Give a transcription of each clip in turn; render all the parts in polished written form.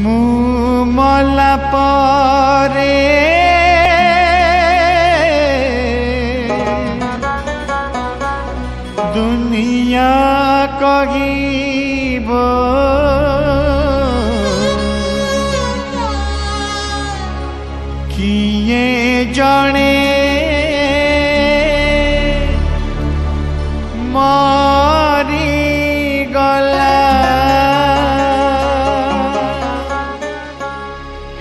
मु मला परे दुनिया कहिब किए जणे मरी गला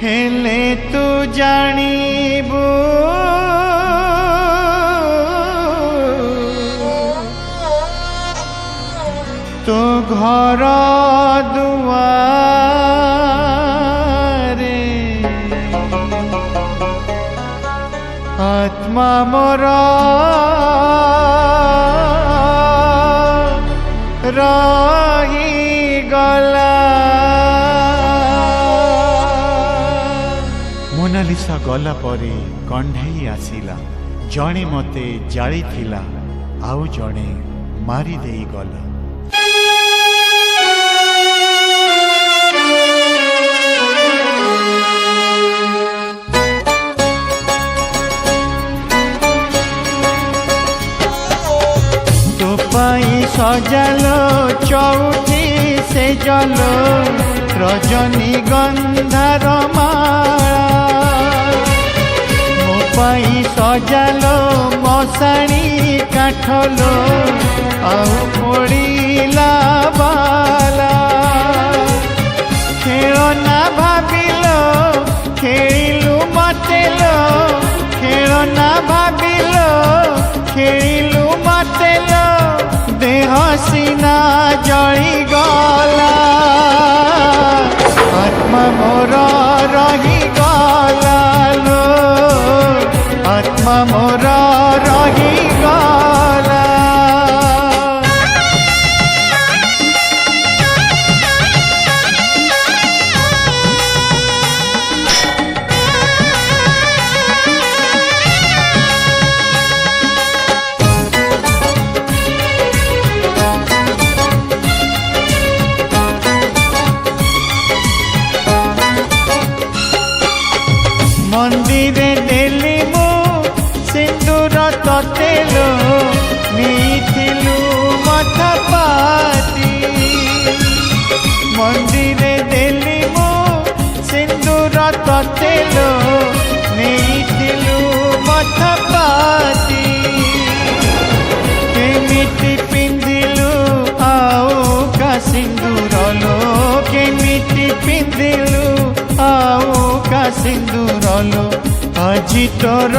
हेले तू जानिबू तो घर दुआरे आत्मा मोर रही गला। मोनालिसा गला परे कंढेई आसिला जणे मते जाली थिला आउ जणे मारी देई गला। तो पाई सजालो चौथी से जलो रजनी गंधार माला मो पाई सजालो मशाणी काठलो आउ पड़ीला बाला खेलना भाविलो खेलु मतेलो खेलना भाविलो खेलु मतेलो देह सीना जली गला आत्मा मोर रही गला लो आत्मा मोर रही गला। मंदिरे देली मु सिंदूर ततेलो नीथिलु मथा पाती मंदिरे देली मु सिंदूर ततेलो नीथिलु मथा पाती केमिति पिंधिलु आउ का सिंदूर लो केमिति पिंधिलु आउ का सिंदूर लो আজি तोर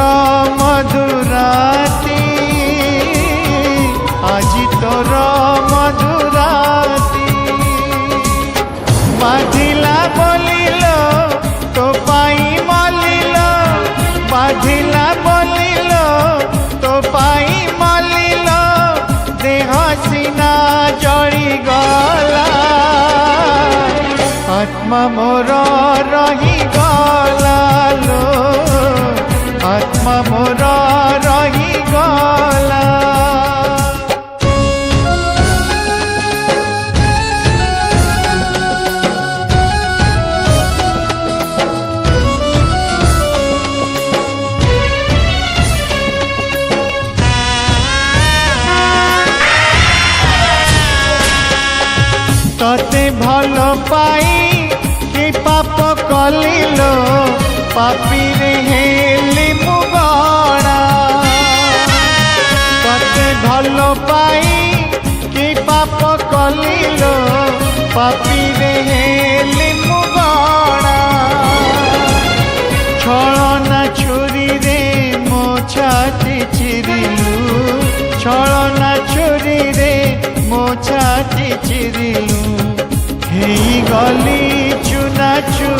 मधुराती আজি तोर मधुराती बाधिला बोलिलो तो पाई मलिलो बाधिला बोलिलो तो पाई मलिलो देह सीना जड़ी गला आत्मा मोर रही गला लो आत्मा मोर रही गला। तते भल पाई कि पाप कलिलो पापी रे हेली मुगणा तते भल पाई कि पाप कलिलो पापी रे हेली मुगणा छलना छुरी रे मो छाती चिरिलु छलना छुरी रे मो छाती चिरिलु हेई गली चुना चू